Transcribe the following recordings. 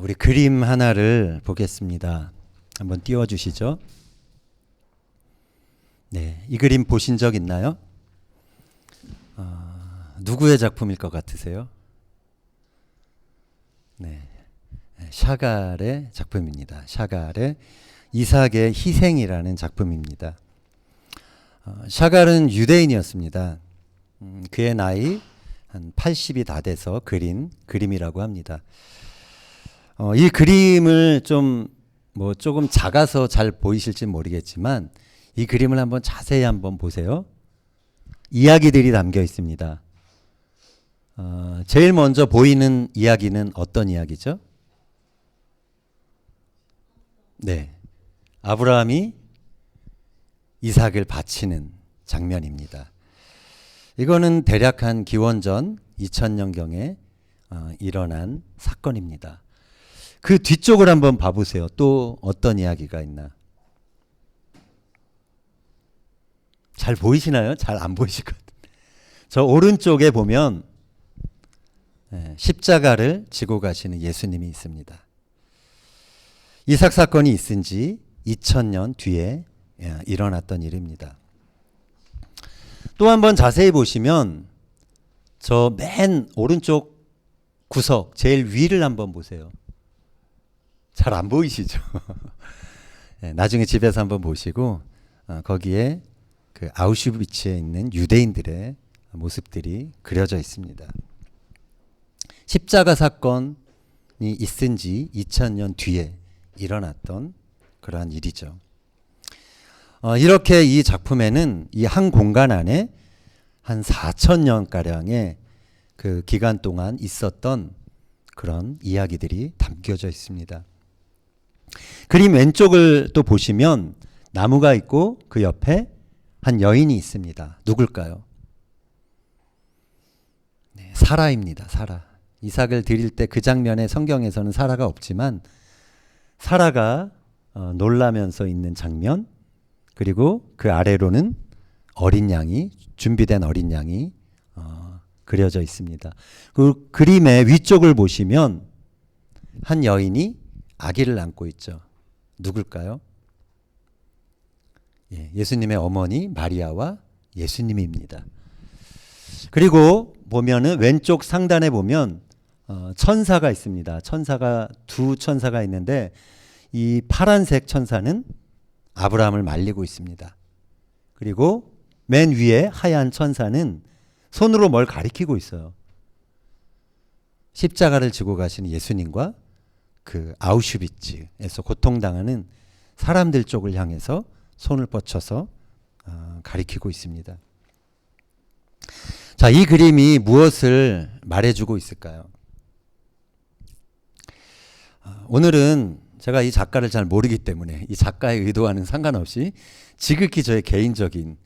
우리 그림 하나를 보겠습니다. 한번 띄워주시죠. 네, 이 그림 보신 적 있나요? 누구의 작품일 것 같으세요? 네, 샤갈의 작품입니다. 샤갈의 이삭의 희생이라는 작품입니다. 샤갈은 유대인이었습니다. 그의 나이 한 80이 다 돼서 그린 그림이라고 합니다. 이 그림을 조금 작아서 잘 보이실지 모르겠지만 이 그림을 한번 자세히 한번 보세요. 이야기들이 담겨 있습니다. 제일 먼저 보이는 이야기는 어떤 이야기죠? 네, 아브라함이 이삭을 바치는 장면입니다. 이거는 대략 한 기원전 2000년경에 일어난 사건입니다. 그 뒤쪽을 한번 봐보세요. 또 어떤 이야기가 있나? 잘 보이시나요? 잘 안 보이시거든요. 저 오른쪽에 보면 십자가를 지고 가시는 예수님이 있습니다. 이삭 사건이 있은 지 2000년 뒤에 일어났던 일입니다. 또 한번 자세히 보시면 저 맨 오른쪽 구석 제일 위를 한번 보세요. 잘 안 보이시죠? 나중에 집에서 한번 보시고 거기에 그 아우슈비츠에 있는 유대인들의 모습들이 그려져 있습니다. 십자가 사건이 있은 지 2000년 뒤에 일어났던 그러한 일이죠. 이렇게 이 작품에는 이 한 공간 안에 한 4000년가량의 그 기간 동안 있었던 그런 이야기들이 담겨져 있습니다. 그림 왼쪽을 또 보시면 나무가 있고 그 옆에 한 여인이 있습니다. 누굴까요? 네, 사라입니다. 사라. 이삭을 드릴 때 그 장면에 성경에서는 사라가 없지만 사라가 놀라면서 있는 장면, 그리고 그 아래로는 어린 양이, 준비된 어린 양이 그려져 있습니다. 그 그림의 위쪽을 보시면 한 여인이 아기를 안고 있죠. 누굴까요? 예수님의 어머니 마리아와 예수님입니다. 그리고 보면은 왼쪽 상단에 보면 천사가 있습니다. 두 천사가 있는데 이 파란색 천사는 아브라함을 말리고 있습니다. 그리고 맨 위에 하얀 천사는 손으로 뭘 가리키고 있어요. 십자가를 지고 가시는 예수님과 그 아우슈비츠에서 고통당하는 사람들 쪽을 향해서 손을 뻗쳐서 가리키고 있습니다. 자, 이 그림이 무엇을 말해주고 있을까요? 오늘은 제가 이 작가를 잘 모르기 때문에 이 작가의 의도와는 상관없이 지극히 저의 개인적인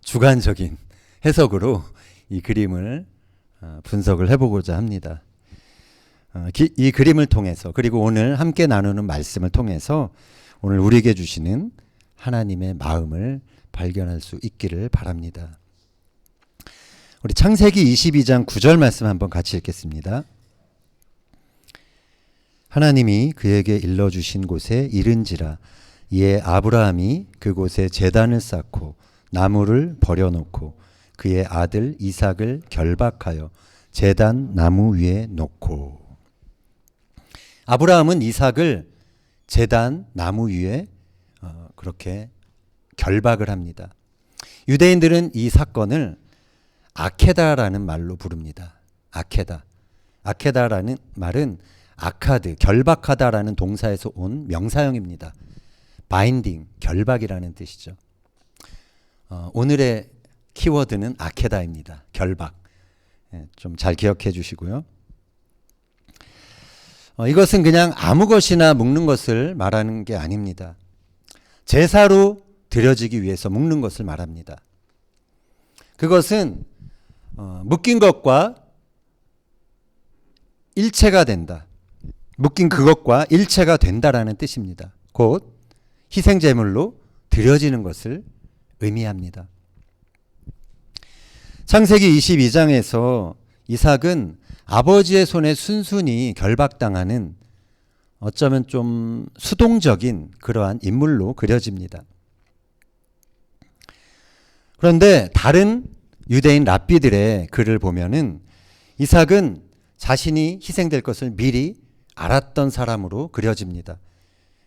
주관적인 해석으로 이 그림을 분석을 해보고자 합니다. 이 그림을 통해서, 그리고 오늘 함께 나누는 말씀을 통해서 오늘 우리에게 주시는 하나님의 마음을 발견할 수 있기를 바랍니다. 우리 창세기 22장 9절 말씀 한번 같이 읽겠습니다. 하나님이 그에게 일러주신 곳에 이른지라 이에 아브라함이 그곳에 제단을 쌓고 나무를 버려놓고 그의 아들 이삭을 결박하여 제단 나무 위에 놓고. 아브라함은 이삭을 제단 나무 위에 그렇게 결박을 합니다. 유대인들은 이 사건을 아케다라는 말로 부릅니다. 아케다. 아케다라는 말은 아카드, 결박하다라는 동사에서 온 명사형입니다. 바인딩, 결박이라는 뜻이죠. 오늘의 키워드는 아케다입니다. 결박. 좀 잘 기억해 주시고요. 이것은 그냥 아무 것이나 묶는 것을 말하는 게 아닙니다. 제사로 드려지기 위해서 묶는 것을 말합니다. 그것은 묶인 것과 일체가 된다. 묶인 그것과 일체가 된다라는 뜻입니다. 곧 희생제물로 드려지는 것을 의미합니다. 창세기 22장에서 이삭은 아버지의 손에 순순히 결박당하는 어쩌면 좀 수동적인 그러한 인물로 그려집니다. 그런데 다른 유대인 랍비들의 글을 보면은 이삭은 자신이 희생될 것을 미리 알았던 사람으로 그려집니다.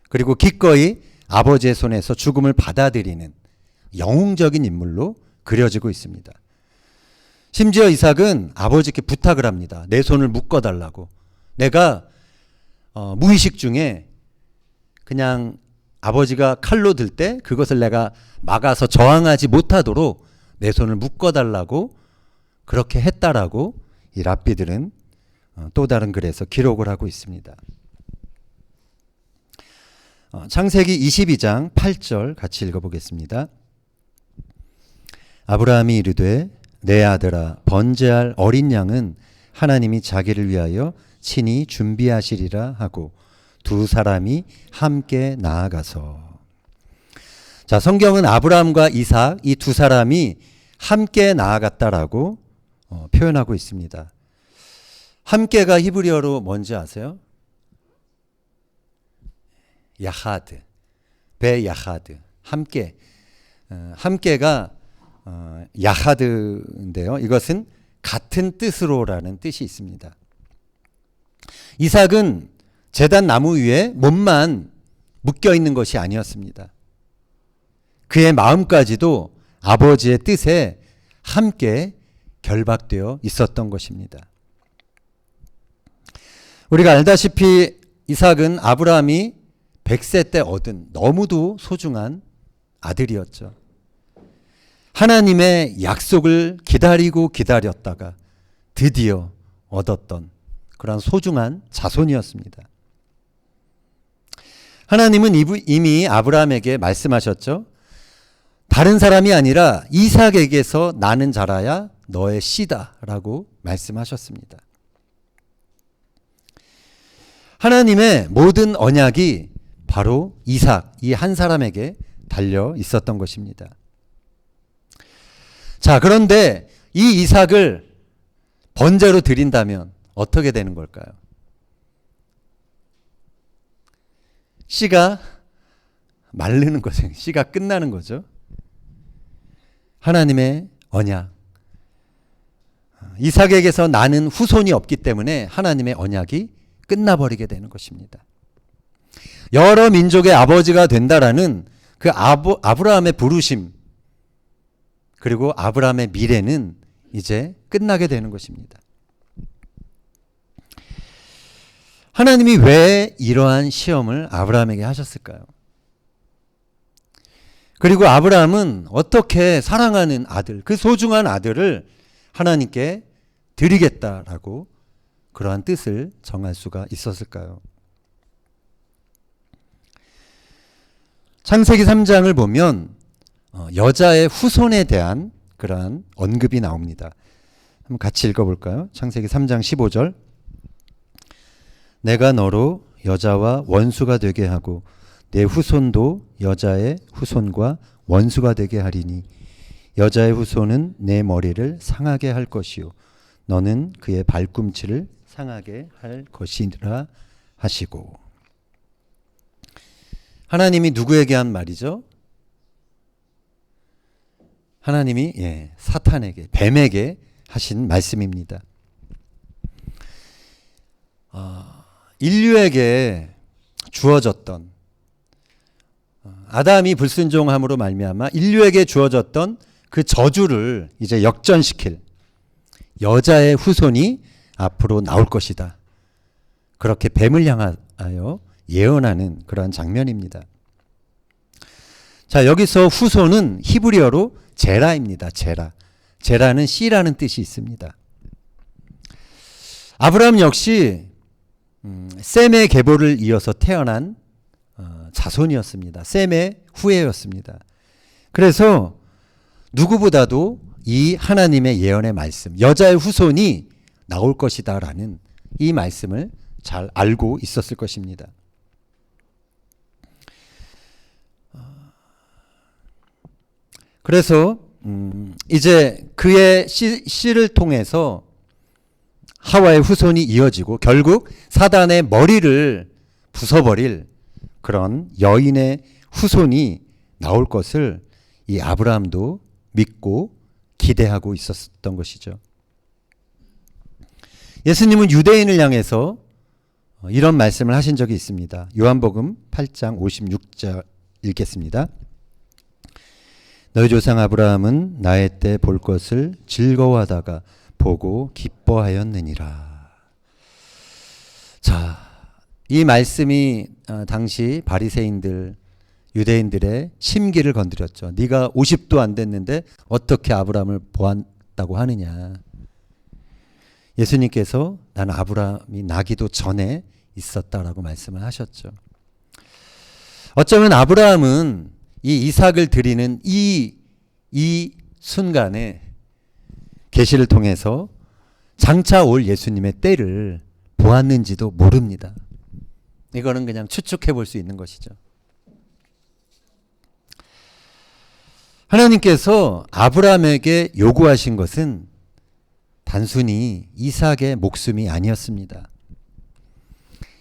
그리고 기꺼이 아버지의 손에서 죽음을 받아들이는 영웅적인 인물로 그려지고 있습니다. 심지어 이삭은 아버지께 부탁을 합니다. 내 손을 묶어달라고. 내가 무의식 중에 그냥 아버지가 칼로 들 때 그것을 내가 막아서 저항하지 못하도록 내 손을 묶어달라고 그렇게 했다라고 이 랍비들은 또 다른 글에서 기록을 하고 있습니다. 창세기 22장 8절 같이 읽어보겠습니다. 아브라함이 이르되 내 아들아 번제할 어린 양은 하나님이 자기를 위하여 친히 준비하시리라 하고 두 사람이 함께 나아가서. 자, 성경은 아브라함과 이삭 이 두 사람이 함께 나아갔다라고 표현하고 있습니다. 함께가 히브리어로 뭔지 아세요? 야하드, 베야하드, 함께. 함께가 야하드인데요. 이것은 같은 뜻으로라는 뜻이 있습니다. 이삭은 제단 나무 위에 몸만 묶여 있는 것이 아니었습니다. 그의 마음까지도 아버지의 뜻에 함께 결박되어 있었던 것입니다. 우리가 알다시피 이삭은 아브라함이 100세 때 얻은 너무도 소중한 아들이었죠. 하나님의 약속을 기다리고 기다렸다가 드디어 얻었던 그런 소중한 자손이었습니다. 하나님은 이미 아브라함에게 말씀하셨죠. 다른 사람이 아니라 이삭에게서 나는 자라야 너의 씨다 라고 말씀하셨습니다. 하나님의 모든 언약이 바로 이삭, 이 한 사람에게 달려 있었던 것입니다. 자, 그런데 이 이삭을 번제로 드린다면 어떻게 되는 걸까요? 씨가 마르는 거죠. 씨가 끝나는 거죠. 하나님의 언약. 이삭에게서 나는 후손이 없기 때문에 하나님의 언약이 끝나버리게 되는 것입니다. 여러 민족의 아버지가 된다라는 그 아브라함의 부르심, 그리고 아브라함의 미래는 이제 끝나게 되는 것입니다. 하나님이 왜 이러한 시험을 아브라함에게 하셨을까요? 그리고 아브라함은 어떻게 사랑하는 아들, 그 소중한 아들을 하나님께 드리겠다라고 그러한 뜻을 정할 수가 있었을까요? 창세기 3장을 보면 여자의 후손에 대한 그러한 언급이 나옵니다. 한번 같이 읽어볼까요? 창세기 3장 15절. 내가 너로 여자와 원수가 되게 하고 내 후손도 여자의 후손과 원수가 되게 하리니 여자의 후손은 내 머리를 상하게 할 것이요 너는 그의 발꿈치를 상하게 할 것이라 하시고. 하나님이 누구에게 한 말이죠? 하나님이 사탄에게, 뱀에게 하신 말씀입니다. 인류에게 주어졌던, 아담이 불순종함으로 말미암아 인류에게 주어졌던 그 저주를 이제 역전시킬 여자의 후손이 앞으로 나올 것이다. 그렇게 뱀을 향하여 예언하는 그러한 장면입니다. 자, 여기서 후손은 히브리어로 제라입니다. 제라. 제라는 씨라는 뜻이 있습니다. 아브라함 역시 셈의 계보를 이어서 태어난 자손이었습니다. 셈의 후예였습니다. 그래서 누구보다도 이 하나님의 예언의 말씀, 여자의 후손이 나올 것이다라는 이 말씀을 잘 알고 있었을 것입니다. 그래서 이제 그의 씨를 통해서 하와의 후손이 이어지고 결국 사단의 머리를 부숴버릴 그런 여인의 후손이 나올 것을 이 아브라함도 믿고 기대하고 있었던 것이죠. 예수님은 유대인을 향해서 이런 말씀을 하신 적이 있습니다. 요한복음 8장 56절 읽겠습니다. 너희 조상 아브라함은 나의 때 볼 것을 즐거워하다가 보고 기뻐하였느니라. 자, 이 말씀이 당시 바리새인들, 유대인들의 심기를 건드렸죠. 네가 50도 안 됐는데 어떻게 아브라함을 보았다고 하느냐. 예수님께서 나는 아브라함이 나기도 전에 있었다라고 말씀을 하셨죠. 어쩌면 아브라함은 이 이삭을 드리는 이 순간에 계시를 통해서 장차 올 예수님의 때를 보았는지도 모릅니다. 이거는 그냥 추측해 볼 수 있는 것이죠. 하나님께서 아브라함에게 요구하신 것은 단순히 이삭의 목숨이 아니었습니다.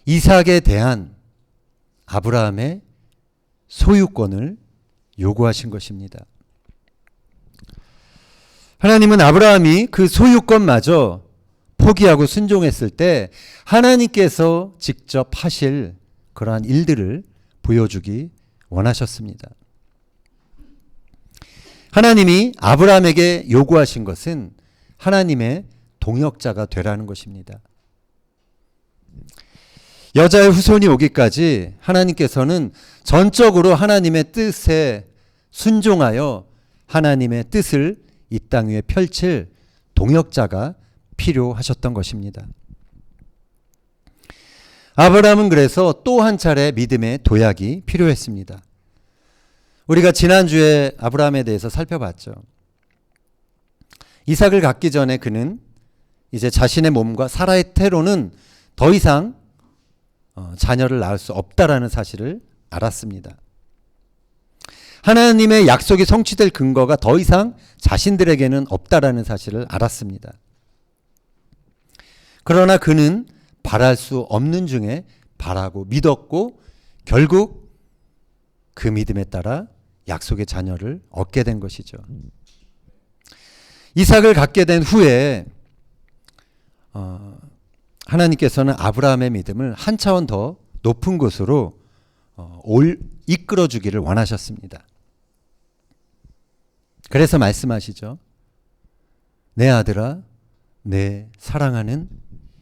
이삭에 대한 아브라함의 소유권을 요구하신 것입니다. 하나님은 아브라함이 그 소유권마저 포기하고 순종했을 때 하나님께서 직접 하실 그러한 일들을 보여주기 원하셨습니다. 하나님이 아브라함에게 요구하신 것은 하나님의 동역자가 되라는 것입니다. 여자의 후손이 오기까지 하나님께서는 전적으로 하나님의 뜻에 순종하여 하나님의 뜻을 이 땅 위에 펼칠 동역자가 필요하셨던 것입니다. 아브라함은 그래서 또 한 차례 믿음의 도약이 필요했습니다. 우리가 지난주에 아브라함에 대해서 살펴봤죠. 이삭을 갖기 전에 그는 이제 자신의 몸과 사라의 태로는 더 이상 자녀를 낳을 수 없다라는 사실을 알았습니다. 하나님의 약속이 성취될 근거가 더 이상 자신들에게는 없다라는 사실을 알았습니다. 그러나 그는 바랄 수 없는 중에 바라고 믿었고 결국 그 믿음에 따라 약속의 자녀를 얻게 된 것이죠. 이삭을 갖게 된 후에 하나님께서는 아브라함의 믿음을 한 차원 더 높은 곳으로 이끌어 주기를 원하셨습니다. 그래서 말씀하시죠. 내 아들아, 내 사랑하는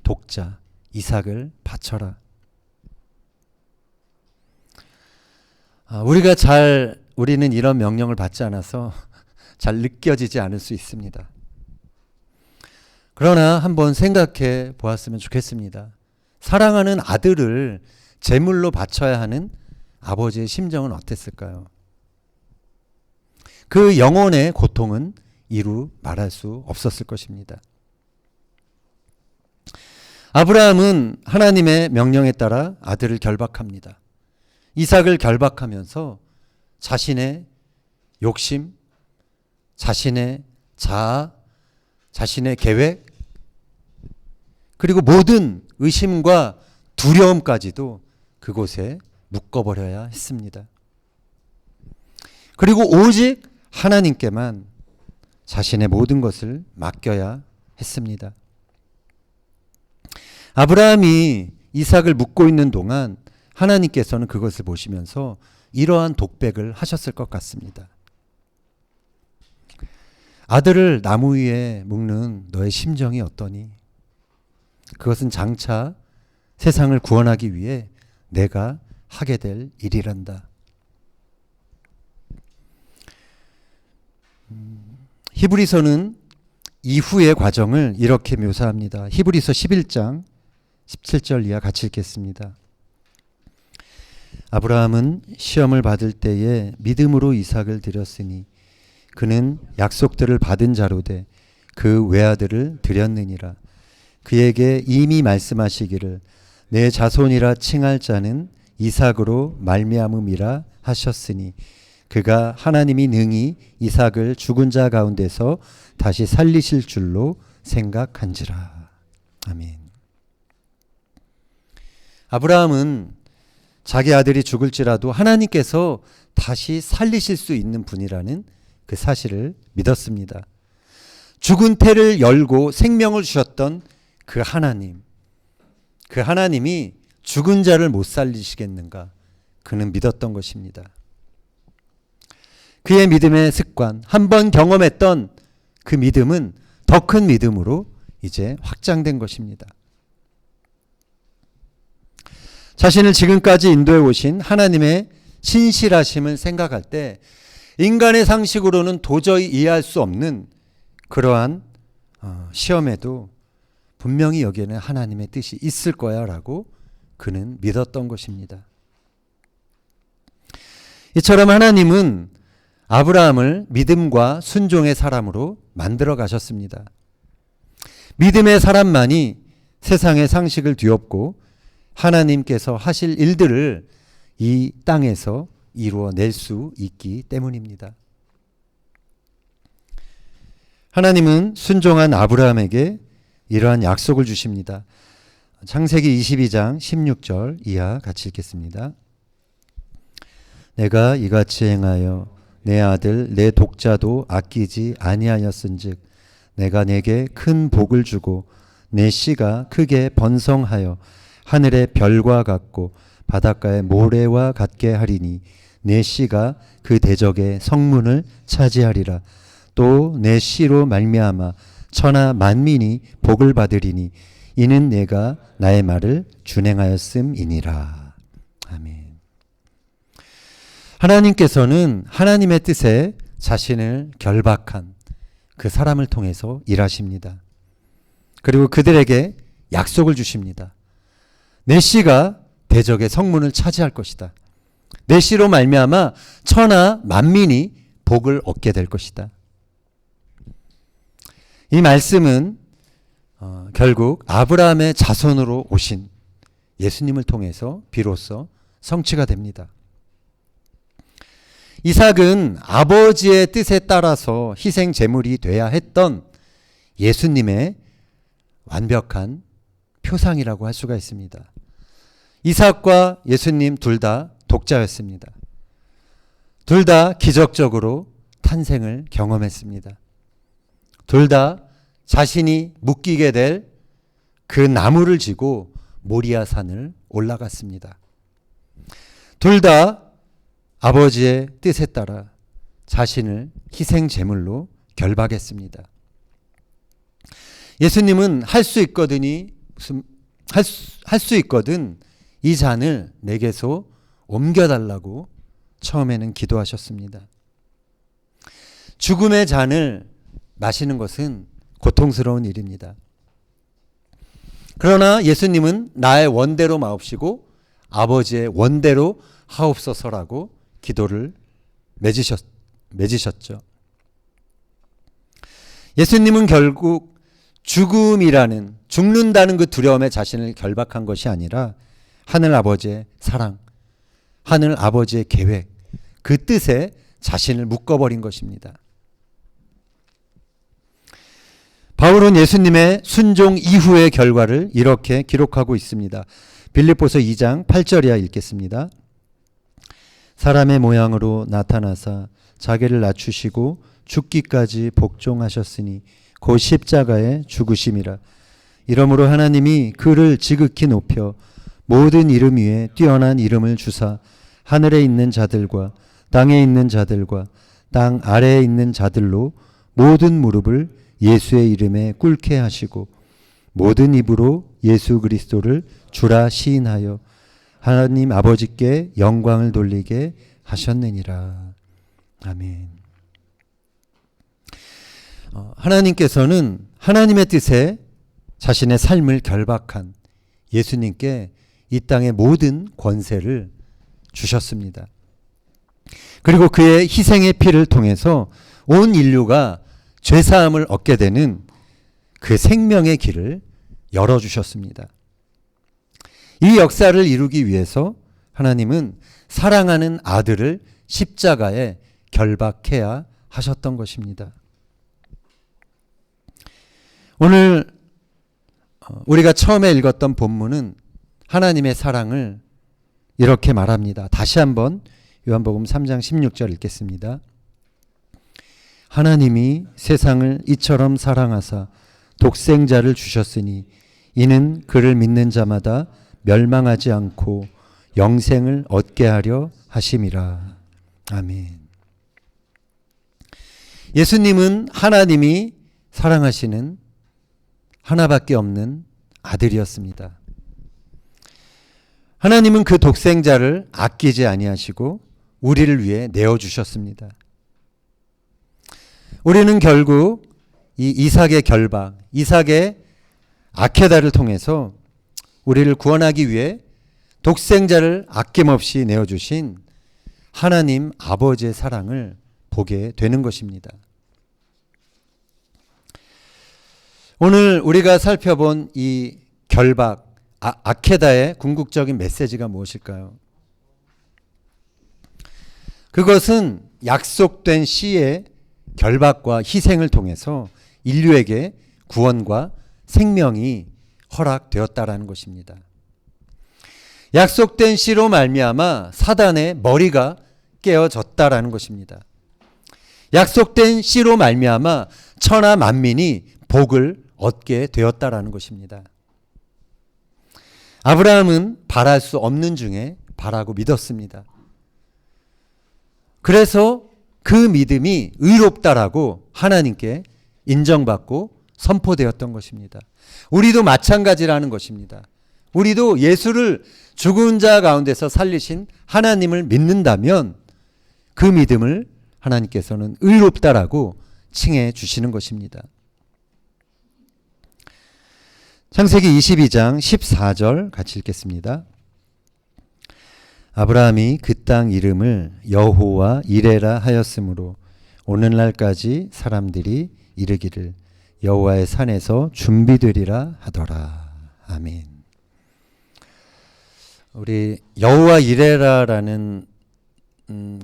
독자 이삭을 바쳐라. 우리는 이런 명령을 받지 않아서 잘 느껴지지 않을 수 있습니다. 그러나 한번 생각해 보았으면 좋겠습니다. 사랑하는 아들을 제물로 바쳐야 하는 아버지의 심정은 어땠을까요? 그 영혼의 고통은 이루 말할 수 없었을 것입니다. 아브라함은 하나님의 명령에 따라 아들을 결박합니다. 이삭을 결박하면서 자신의 욕심, 자신의 자아, 자신의 계획, 그리고 모든 의심과 두려움까지도 그곳에 묶어버려야 했습니다. 그리고 오직 하나님께만 자신의 모든 것을 맡겨야 했습니다. 아브라함이 이삭을 묶고 있는 동안 하나님께서는 그것을 보시면서 이러한 독백을 하셨을 것 같습니다. 아들을 나무 위에 묶는 너의 심정이 어떠니? 그것은 장차 세상을 구원하기 위해 내가 하게 될 일이란다. 히브리서는 이후의 과정을 이렇게 묘사합니다. 히브리서 11장 17절 이하 같이 읽겠습니다. 아브라함은 시험을 받을 때에 믿음으로 이삭을 드렸으니 그는 약속들을 받은 자로되 그 외아들을 드렸느니라. 그에게 이미 말씀하시기를 내 자손이라 칭할 자는 이삭으로 말미암음이라 하셨으니 그가 하나님이 능히 이삭을 죽은 자 가운데서 다시 살리실 줄로 생각한지라. 아멘. 아브라함은 자기 아들이 죽을지라도 하나님께서 다시 살리실 수 있는 분이라는 그 사실을 믿었습니다. 죽은 태를 열고 생명을 주셨던 그 하나님, 그 하나님이 죽은 자를 못 살리시겠는가? 그는 믿었던 것입니다. 그의 믿음의 습관, 한번 경험했던 그 믿음은 더 큰 믿음으로 이제 확장된 것입니다. 자신을 지금까지 인도해 오신 하나님의 신실하심을 생각할 때 인간의 상식으로는 도저히 이해할 수 없는 그러한 시험에도 분명히 여기에는 하나님의 뜻이 있을 거야 라고 그는 믿었던 것입니다. 이처럼 하나님은 아브라함을 믿음과 순종의 사람으로 만들어 가셨습니다. 믿음의 사람만이 세상의 상식을 뒤엎고 하나님께서 하실 일들을 이 땅에서 이루어낼 수 있기 때문입니다. 하나님은 순종한 아브라함에게 이러한 약속을 주십니다. 창세기 22장 16절 이하 같이 읽겠습니다. 내가 이같이 행하여 내 아들 내 독자도 아끼지 아니하였은즉 내가 내게 큰 복을 주고 내 씨가 크게 번성하여 하늘의 별과 같고 바닷가의 모래와 같게 하리니 내 씨가 그 대적의 성문을 차지하리라. 또 내 씨로 말미암아 천하 만민이 복을 받으리니 이는 내가 나의 말을 준행하였음이니라. 아멘. 하나님께서는 하나님의 뜻에 자신을 결박한 그 사람을 통해서 일하십니다. 그리고 그들에게 약속을 주십니다. 내 씨가 대적의 성문을 차지할 것이다. 내 씨로 말미암아 천하 만민이 복을 얻게 될 것이다. 이 말씀은 결국 아브라함의 자손으로 오신 예수님을 통해서 비로소 성취가 됩니다. 이삭은 아버지의 뜻에 따라서 희생 제물이 돼야 했던 예수님의 완벽한 표상이라고 할 수가 있습니다. 이삭과 예수님 둘 다 독자였습니다. 둘 다 기적적으로 탄생을 경험했습니다. 둘 다 자신이 묶이게 될 그 나무를 지고 모리아 산을 올라갔습니다. 둘 다 아버지의 뜻에 따라 자신을 희생 제물로 결박했습니다. 예수님은 할 수 있거든 이 잔을 내게서 옮겨달라고 처음에는 기도하셨습니다. 죽음의 잔을 마시는 것은 고통스러운 일입니다. 그러나 예수님은 나의 원대로 마옵시고 아버지의 원대로 하옵소서라고 기도를 맺으셨죠. 예수님은 결국 죽는다는 그 두려움에 자신을 결박한 것이 아니라 하늘 아버지의 사랑, 하늘 아버지의 계획, 그 뜻에 자신을 묶어버린 것입니다. 바울은 예수님의 순종 이후의 결과를 이렇게 기록하고 있습니다. 빌립보서 2장 8절 이하 읽겠습니다. 사람의 모양으로 나타나사 자기를 낮추시고 죽기까지 복종하셨으니 곧 십자가의 죽으심이라. 이러므로 하나님이 그를 지극히 높여 모든 이름 위에 뛰어난 이름을 주사 하늘에 있는 자들과 땅에 있는 자들과 땅 아래에 있는 자들로 모든 무릎을 예수의 이름에 꿇게 하시고 모든 입으로 예수 그리스도를 주라 시인하여 하나님 아버지께 영광을 돌리게 하셨느니라. 아멘. 하나님께서는 하나님의 뜻에 자신의 삶을 결박한 예수님께 이 땅의 모든 권세를 주셨습니다. 그리고 그의 희생의 피를 통해서 온 인류가 죄사함을 얻게 되는 그 생명의 길을 열어주셨습니다. 이 역사를 이루기 위해서 하나님은 사랑하는 아들을 십자가에 결박해야 하셨던 것입니다. 오늘 우리가 처음에 읽었던 본문은 하나님의 사랑을 이렇게 말합니다. 다시 한번 요한복음 3장 16절 읽겠습니다. 하나님이 세상을 이처럼 사랑하사 독생자를 주셨으니 이는 그를 믿는 자마다 멸망하지 않고 영생을 얻게 하려 하심이라. 아멘. 예수님은 하나님이 사랑하시는 하나밖에 없는 아들이었습니다. 하나님은 그 독생자를 아끼지 아니하시고 우리를 위해 내어주셨습니다. 우리는 결국 이 이삭의 결박, 이삭의 아케다를 통해서 우리를 구원하기 위해 독생자를 아낌없이 내어주신 하나님 아버지의 사랑을 보게 되는 것입니다. 오늘 우리가 살펴본 이 결박, 아케다의 궁극적인 메시지가 무엇일까요? 그것은 약속된 씨의 결박과 희생을 통해서 인류에게 구원과 생명이 허락되었다라는 것입니다. 약속된 씨로 말미암아 사단의 머리가 깨어졌다라는 것입니다. 약속된 씨로 말미암아 천하 만민이 복을 얻게 되었다라는 것입니다. 아브라함은 바랄 수 없는 중에 바라고 믿었습니다. 그래서 그 믿음이 의롭다라고 하나님께 인정받고 선포되었던 것입니다. 우리도 마찬가지라는 것입니다. 우리도 예수를 죽은 자 가운데서 살리신 하나님을 믿는다면 그 믿음을 하나님께서는 의롭다라고 칭해 주시는 것입니다. 창세기 22장 14절 같이 읽겠습니다. 아브라함이 그 땅 이름을 여호와 이레라 하였으므로 오늘날까지 사람들이 이르기를 여호와의 산에서 준비되리라 하더라. 아멘. 우리 여호와 이레라라는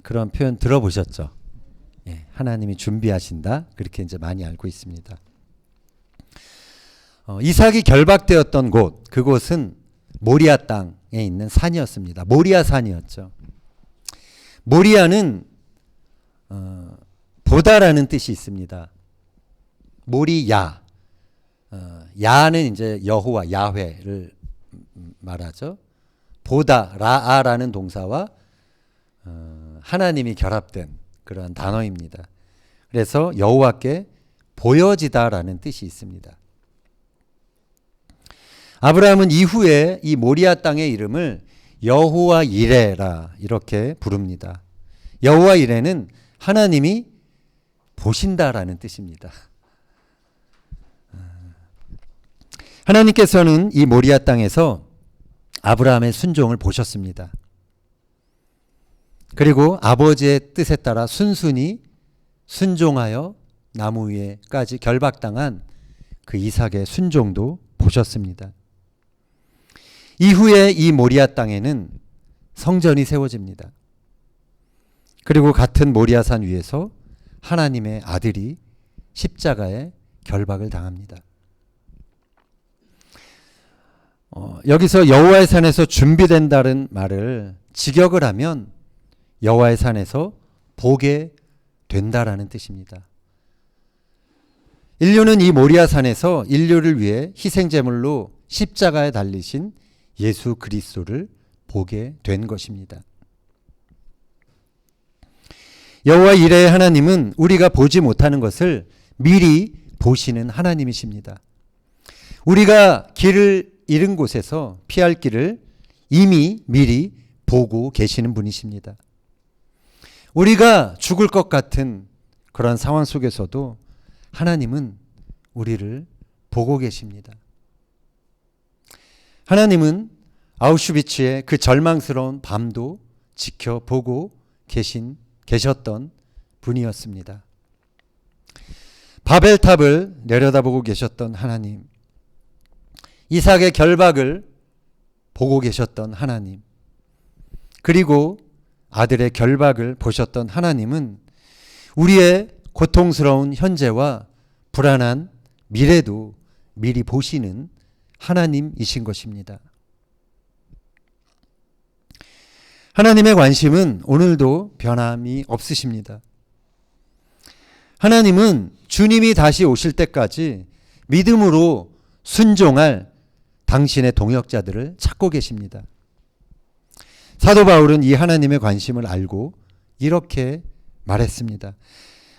그런 표현 들어보셨죠? 예, 하나님이 준비하신다. 그렇게 이제 많이 알고 있습니다. 이삭이 결박되었던 곳, 그곳은 모리아 땅에 있는 산이었습니다. 모리아 산이었죠. 모리아는 보다라는 뜻이 있습니다. 모리야, 야는 이제 여호와 야훼를 말하죠. 보다 라아라는 동사와 하나님이 결합된 그러한 단어입니다. 그래서 여호와께 보여지다라는 뜻이 있습니다. 아브라함은 이후에 이 모리아 땅의 이름을 여호와 이레라 이렇게 부릅니다. 여호와 이레는 하나님이 보신다라는 뜻입니다. 하나님께서는 이 모리아 땅에서 아브라함의 순종을 보셨습니다. 그리고 아버지의 뜻에 따라 순순히 순종하여 나무 위에까지 결박당한 그 이삭의 순종도 보셨습니다. 이후에 이 모리아 땅에는 성전이 세워집니다. 그리고 같은 모리아산 위에서 하나님의 아들이 십자가에 결박을 당합니다. 여기서 여호와의 산에서 준비된다는 말을 직역을 하면 여호와의 산에서 보게 된다라는 뜻입니다. 인류는 이 모리아 산에서 인류를 위해 희생제물로 십자가에 달리신 예수 그리스도를 보게 된 것입니다. 여호와 이레의 하나님은 우리가 보지 못하는 것을 미리 보시는 하나님이십니다. 우리가 길을 잃은 곳에서 피할 길을 이미 미리 보고 계시는 분이십니다. 우리가 죽을 것 같은 그런 상황 속에서도 하나님은 우리를 보고 계십니다. 하나님은 아우슈비츠의 그 절망스러운 밤도 지켜보고 계셨던 분이었습니다. 바벨탑을 내려다보고 계셨던 하나님, 이삭의 결박을 보고 계셨던 하나님, 그리고 아들의 결박을 보셨던 하나님은 우리의 고통스러운 현재와 불안한 미래도 미리 보시는 하나님이신 것입니다. 하나님의 관심은 오늘도 변함이 없으십니다. 하나님은 주님이 다시 오실 때까지 믿음으로 순종할 당신의 동역자들을 찾고 계십니다. 사도 바울은 이 하나님의 관심을 알고 이렇게 말했습니다.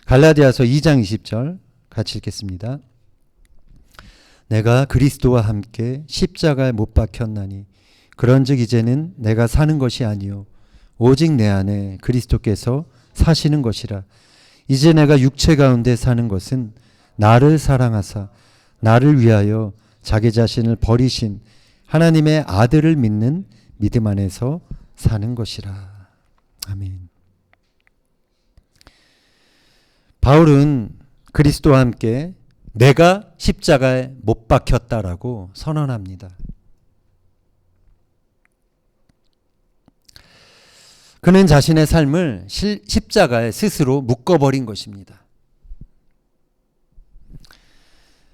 갈라디아서 2장 20절 같이 읽겠습니다. 내가 그리스도와 함께 십자가에 못 박혔나니 그런즉 이제는 내가 사는 것이 아니요 오직 내 안에 그리스도께서 사시는 것이라. 이제 내가 육체 가운데 사는 것은 나를 사랑하사 나를 위하여 자기 자신을 버리신 하나님의 아들을 믿는 믿음 안에서 사는 것이라. 아멘. 바울은 그리스도와 함께 내가 십자가에 못 박혔다라고 선언합니다. 그는 자신의 삶을 십자가에 스스로 묶어버린 것입니다.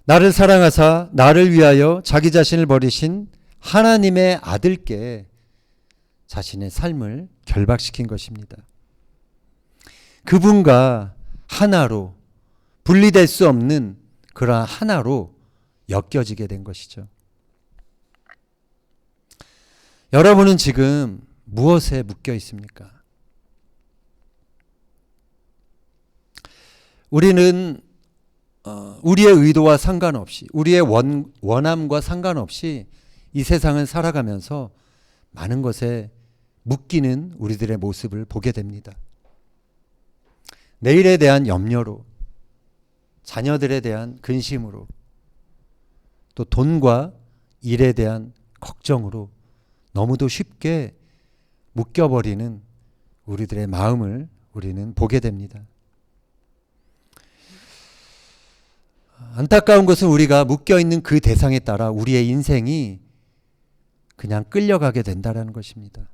나를 사랑하사 나를 위하여 자기 자신을 버리신 하나님의 아들께 자신의 삶을 결박시킨 것입니다. 그분과 하나로 분리될 수 없는 그러한 하나로 엮여지게 된 것이죠. 여러분은 지금 무엇에 묶여 있습니까? 우리는 우리의 의도와 상관없이 우리의 원함과 상관없이 이 세상을 살아가면서 많은 것에 묶이는 우리들의 모습을 보게 됩니다. 내일에 대한 염려로, 자녀들에 대한 근심으로, 또 돈과 일에 대한 걱정으로 너무도 쉽게 묶여버리는 우리들의 마음을 우리는 보게 됩니다. 안타까운 것은 우리가 묶여있는 그 대상에 따라 우리의 인생이 그냥 끌려가게 된다는 것입니다.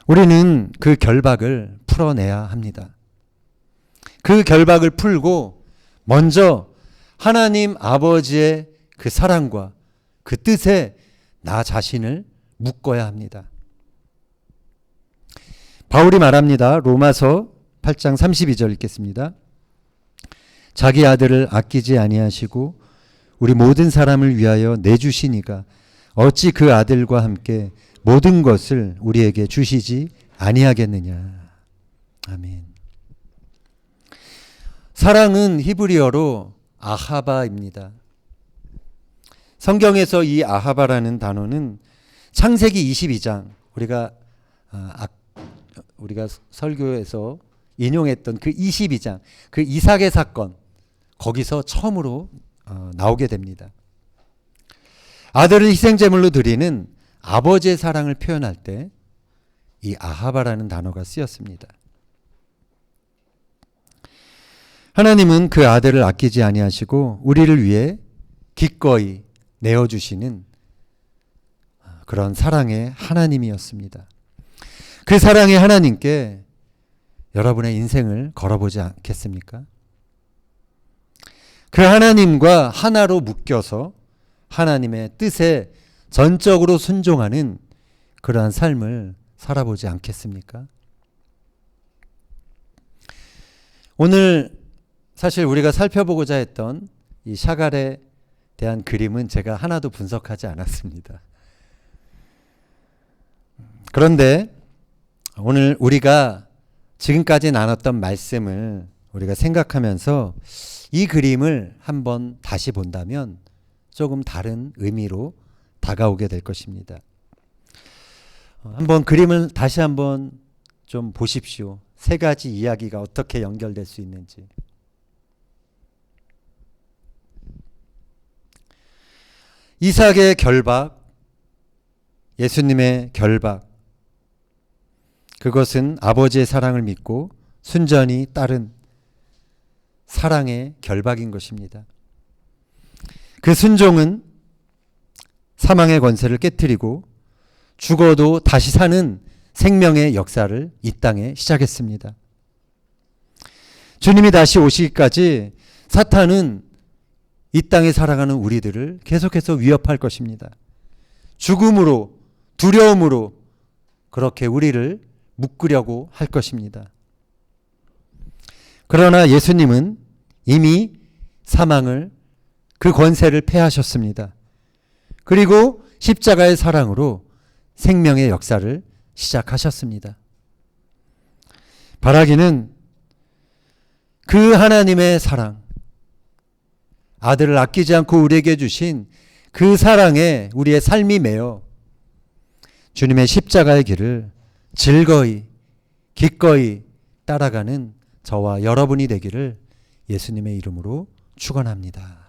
우리는 그 결박을 풀어내야 합니다. 그 결박을 풀고 먼저 하나님 아버지의 그 사랑과 그 뜻에 나 자신을 묶어야 합니다. 바울이 말합니다. 로마서 8장 32절 읽겠습니다. 자기 아들을 아끼지 아니하시고 우리 모든 사람을 위하여 내주시니가 어찌 그 아들과 함께 모든 것을 우리에게 주시지 아니하겠느냐. 아멘. 사랑은 히브리어로 아하바입니다. 성경에서 이 아하바라는 단어는 창세기 22장 우리가 설교에서 인용했던 그 22장 그 이삭의 사건 거기서 처음으로 나오게 됩니다. 아들을 희생제물로 드리는 아버지의 사랑을 표현할 때 이 아하바라는 단어가 쓰였습니다. 하나님은 그 아들을 아끼지 아니하시고 우리를 위해 기꺼이 내어주시는 그런 사랑의 하나님이었습니다. 그 사랑의 하나님께 여러분의 인생을 걸어보지 않겠습니까? 그 하나님과 하나로 묶여서 하나님의 뜻에 전적으로 순종하는 그러한 삶을 살아보지 않겠습니까? 오늘 사실 우리가 살펴보고자 했던 이 샤갈에 대한 그림은 제가 하나도 분석하지 않았습니다. 그런데 오늘 우리가 지금까지 나눴던 말씀을 우리가 생각하면서 이 그림을 한번 다시 본다면 조금 다른 의미로 다가오게 될 것입니다. 한번 그림을 다시 한번 좀 보십시오. 세 가지 이야기가 어떻게 연결될 수 있는지. 이삭의 결박, 예수님의 결박, 그것은 아버지의 사랑을 믿고 순전히 따른 사랑의 결박인 것입니다. 그 순종은 사망의 권세를 깨뜨리고 죽어도 다시 사는 생명의 역사를 이 땅에 시작했습니다. 주님이 다시 오시기까지 사탄은 이 땅에 살아가는 우리들을 계속해서 위협할 것입니다. 죽음으로 두려움으로 그렇게 우리를 묶으려고 할 것입니다. 그러나 예수님은 이미 사망을, 그 권세를 패하셨습니다. 그리고 십자가의 사랑으로 생명의 역사를 시작하셨습니다. 바라기는 그 하나님의 사랑, 아들을 아끼지 않고 우리에게 주신 그 사랑에 우리의 삶이 매여 주님의 십자가의 길을 즐거이 기꺼이 따라가는 저와 여러분이 되기를 예수님의 이름으로 축원합니다.